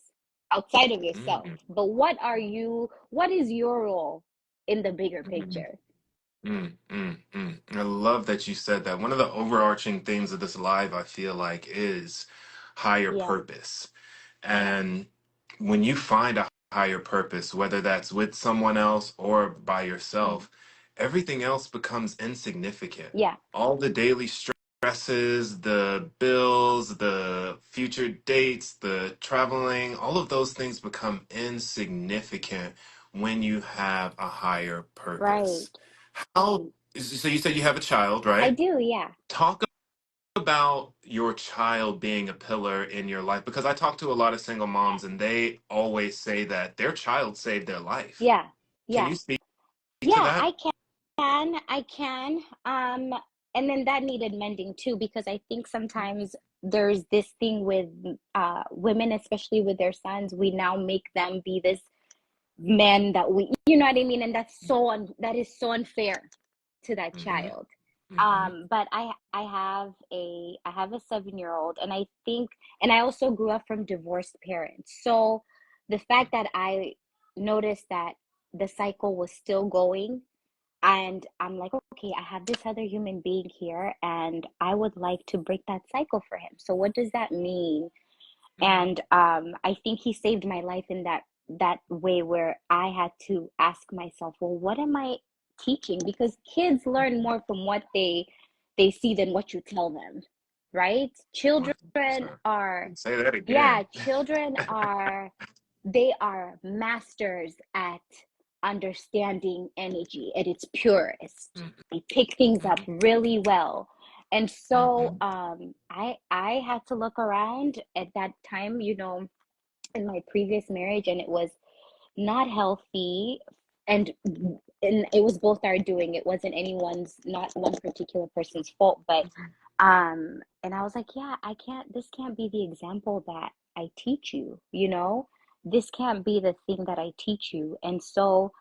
outside of yourself. Mhm, But what is your role in the bigger mhm. picture? I love that you said that. One of the overarching themes of this live, I feel like, is higher Yeah. purpose. And when you find a higher purpose, whether that's with someone else or by Mm. yourself, everything else becomes insignificant. Yeah, All the daily stresses, the bills, the future dates, the traveling, all of those things become insignificant when you have a higher right. purpose. How, so you said you have a child, I right? do, yeah. Talk about your child being a pillar in your life, because I talk to a lot of single moms and they always say that their child saved their life. Yeah, Can yeah. you speak to Yeah, that? I can. And then that needed mending too, because I think sometimes there's this thing with women, especially with their sons, we now make them be this men that we, you know what I mean? And that is so unfair to that Mm-hmm. child. Mm-hmm. But I have a 7-year-old, and I think, and I also grew up from divorced parents. So the fact that I noticed that the cycle was still going, and I'm like, okay, I have this other human being here, and I would like to break that cycle for him. So what does that mean? Mm-hmm. And I think he saved my life in that way, where I had to ask myself, well, what am I teaching? Because kids learn more from what they see than what you tell them, right? Children 100%. are, Say that yeah, again. children are, they are masters at understanding energy at its purest. They pick things up Mm-hmm. really well. And so Mm-hmm. I had to look around at that time, in my previous marriage, and it was not healthy, and and it was both our doing. It wasn't anyone's, not one particular person's fault, but and I was like, yeah, I can't, this can't be the example that I teach you, this can't be the thing that I teach you. And so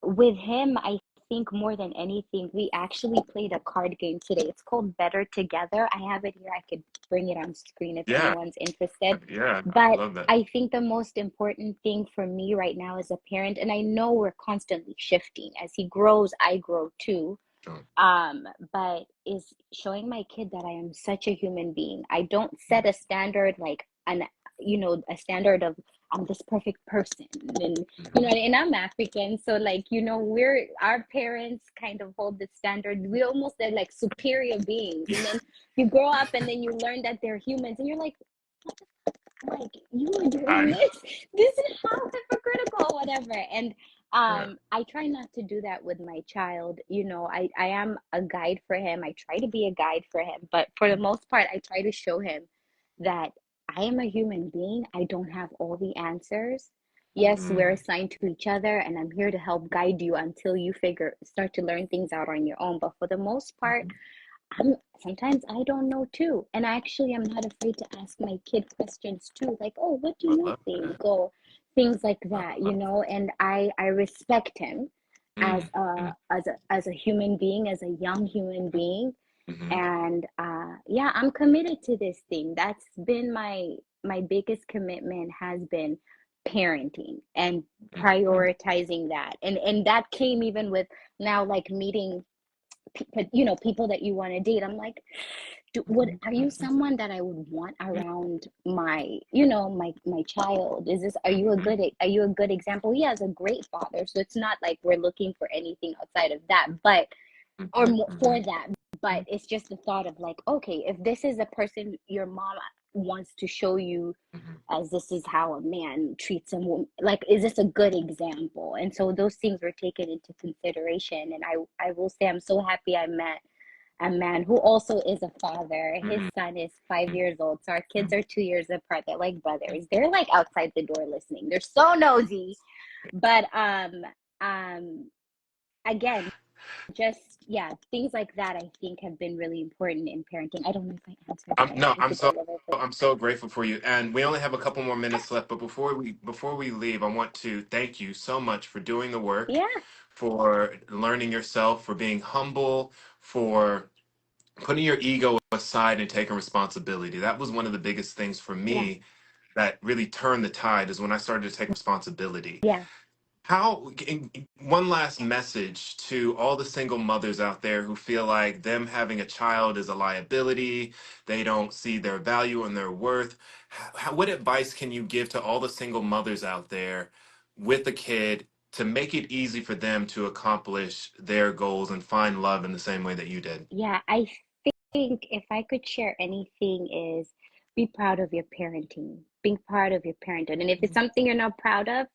with him, I think more than anything, we actually played a card game today. It's called Better Together. I have it here. I could bring it on screen if Yeah. anyone's interested. Yeah. I But love that. I think the most important thing for me right now as a parent, and I know we're constantly shifting. As he grows, I grow too. Sure. But is showing my kid that I am such a human being. I don't set a standard, like a standard of I'm this perfect person, and Mm-hmm. and I'm African, so like we're, our parents kind of hold the standard. We almost, they're like superior beings, and then you grow up and then you learn that they're humans, and you're like you are doing I, this is how hypocritical, whatever. And yeah. I try not to do that with my child. I am a guide for him. I try to be a guide for him, but for the most part I try to show him that I am a human being. I don't have all the answers. Yes, we're Mm, assigned to each other, and I'm here to help guide you until you start to learn things out on your own. But for the most part, sometimes I don't know too. And actually, I'm not afraid to ask my kid questions too, like, oh, what do I you love that. think? Or things like I that, love and I respect him as mm, a mm, as a human being, as a young human being. mm-hmm, And yeah, I'm committed to this thing. That's been my biggest commitment, has been parenting and mm-hmm, prioritizing that. And that came even with now, like, meeting people that you want to date. I'm like, what mm-hmm, are you, someone that I would want around my child? Is this, mm-hmm, are you a good example? He has a great father, so it's not like we're looking for anything outside of that, but or mm-hmm, more mm-hmm, for that. But it's just the thought of, like, okay, if this is a person your mom wants to show you, mm-hmm, as this is how a man treats a woman, like, is this a good example? And so those things were taken into consideration. And I will say, I'm so happy I met a man who also is a father. His mm-hmm, son is 5 years old, so our kids are 2 years apart. They're like brothers. They're like outside the door listening. They're so nosy. But um again, just, yeah, things like that I think have been really important in parenting. I don't know if I answered, but No, I think I love it. I'm so grateful for you. And we only have a couple more minutes left, but before we leave, I want to thank you so much for doing the work, Yeah, for learning yourself, for being humble, for putting your ego aside and taking responsibility. That was one of the biggest things for yeah, me that really turned the tide, is when I started to take responsibility. yeah, How, one last message to all the single mothers out there who feel like them having a child is a liability, they don't see their value and their worth. What advice can you give to all the single mothers out there with a kid to make it easy for them to accomplish their goals and find love in the same way that you did? Yeah, I think if I could share anything is be proud of your parenting, being proud of your parenthood. And if it's something you're not proud of,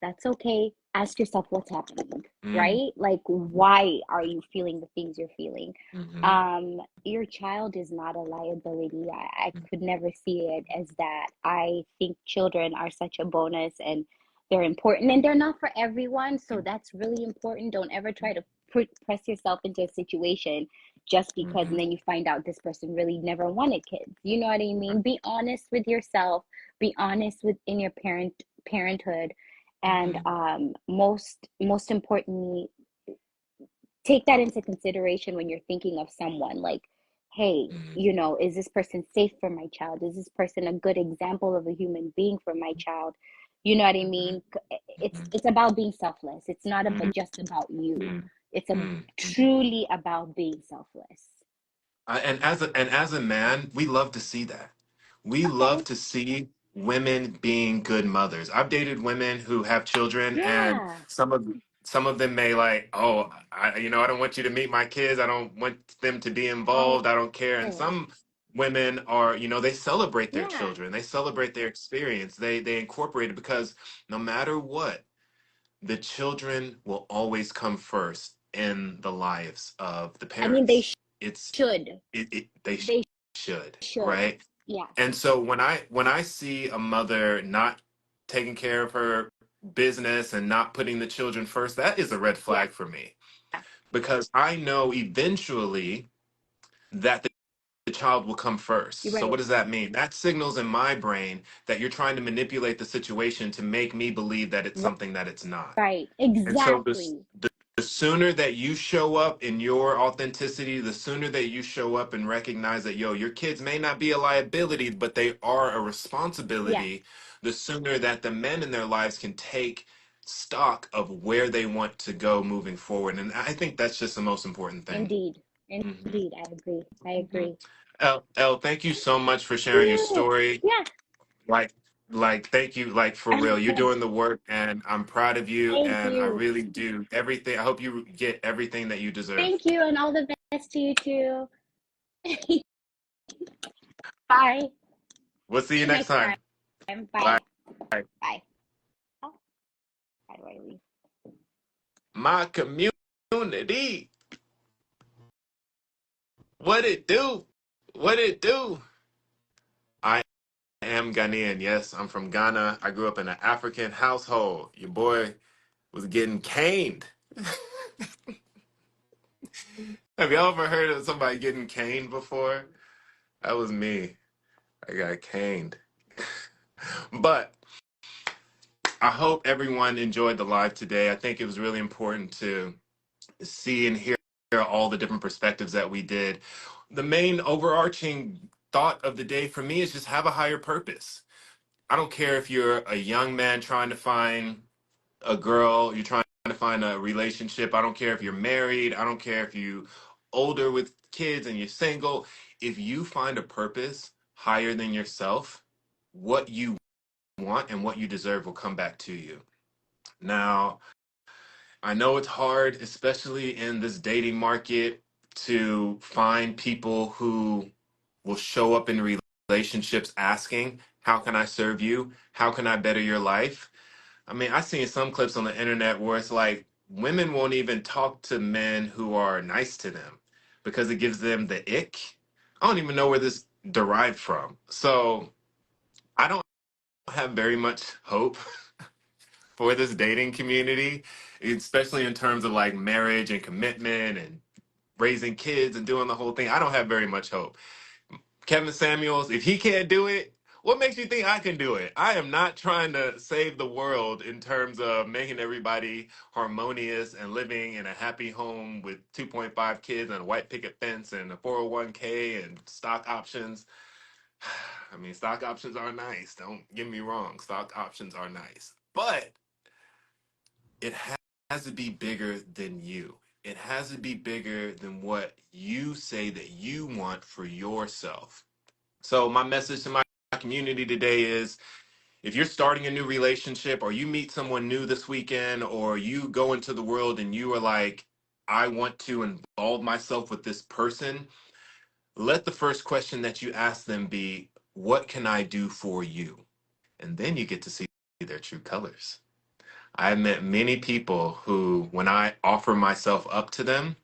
that's okay. Ask yourself what's happening, Mm-hmm. right? Like, why are you feeling the things you're feeling? Mm-hmm. Your child is not a liability. I could never see it as that. I think children are such a bonus and they're important and they're not for everyone. So that's really important. Don't ever try to press yourself into a situation just because, Mm-hmm. and then you find out this person really never wanted kids. You know what I mean? Be honest with yourself. Be honest with in your parenthood, and Mm-hmm. most importantly, take that into consideration when you're thinking of someone. Like, hey, is this person safe for my child? Is this person a good example of a human being for my child? You know what I mean? It's about being selfless. It's not about just about you. It's a Mm-hmm. truly about being selfless. And as a man, we love to see that. We Okay. love to see women being good mothers. I've dated women who have children, and Yeah. some of them may like, oh, I don't want you to meet my kids. I don't want them to be Oh, involved. I don't care. And some women are, they celebrate their yeah. children. They celebrate their experience. They incorporate it because no matter what, the children will always come first in the lives of the I mean, they parents. It's should. they They should, should. right? Yes. And so when I see a mother not taking care of her business and not putting the children first, that is a red Yeah. flag for me because I know eventually that the child will come first. You're So what right. does that mean? That signals in my brain that you're trying to manipulate the situation to make me believe that it's something that it's not. Right. And so Exactly. the sooner that you show up in your authenticity, the sooner that you show up and recognize that, yo, your kids may not be a liability, but they are a Yes. responsibility, the sooner that the men in their lives can take stock of where they want to go moving forward. And I think that's just the most important thing. Indeed. Hmm. Indeed. I agree. I Hmm. agree. Elle, thank you so much for sharing your You. story. Yeah. Like, thank you, like for real. You're doing the work, and I'm proud of you. Thank And I you. really do everything. I hope you get everything that you deserve. Thank you. And all the best to you too. Bye. We'll see See you you next next time. time. Bye. Bye. Bye. Oh, how do I leave? My community. What it do? What it do? I am Ghanaian. Yes, I'm from Ghana. I grew up in an African household. Your boy was getting caned. Have y'all ever heard of somebody getting caned before? That was me. I got caned. But I hope everyone enjoyed the live today. I think it was really important to see and hear all the different perspectives that we did. The main overarching thought of the day for me is just have a higher purpose. I don't care if you're a young man trying to find a girl, you're trying to find a relationship. I don't care if you're married. I don't care if you older with kids and you're single. If you find a purpose higher than yourself, what you want and what you deserve will come back to you. Now, I know it's hard, especially in this dating market, to find people who will show up in relationships asking, how can I serve you? How can I better your life? I mean, I've seen some clips on the internet where it's like women won't even talk to men who are nice to them because it gives them the ick. I don't even know where this derived from. So I don't have very much hope for this dating community, especially in terms of like marriage and commitment and raising kids and doing the whole thing. I don't have very much hope. Kevin Samuels, if he can't do it, what makes you think I can do it? I am not trying to save the world in terms of making everybody harmonious and living in a happy home with 2.5 kids and a white picket fence and a 401k and stock options. I mean, stock options are nice. Don't get me wrong. Stock options are nice. But it has to be bigger than you. It has to be bigger than what you say that you want for yourself. So my message to my community today is, if you're starting a new relationship, or you meet someone new this weekend, or you go into the world and you are like, I want to involve myself with this person, let the first question that you ask them be, what can I do for you? And then you get to see their true colors. I've met many people who, when I offer myself up to them,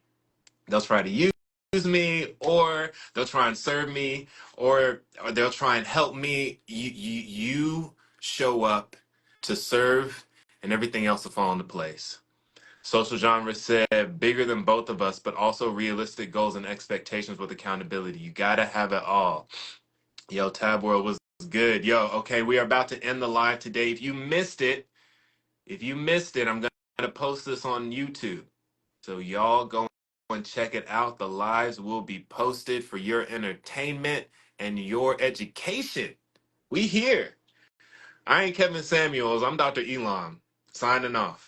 they'll try to use me, or they'll try and serve me, or they'll try and help me. You show up to serve, and everything else will fall into place. Social Genre said, bigger than both of us, but also realistic goals and expectations with accountability. You gotta have it all. Yo, Tab World was good. Yo, okay, we are about to end the live today. If you missed it, I'm gonna post this on YouTube. So y'all go and check it out. The lives will be posted for your entertainment and your education. We here. I ain't Kevin Samuels. I'm Dr. Elom, signing off.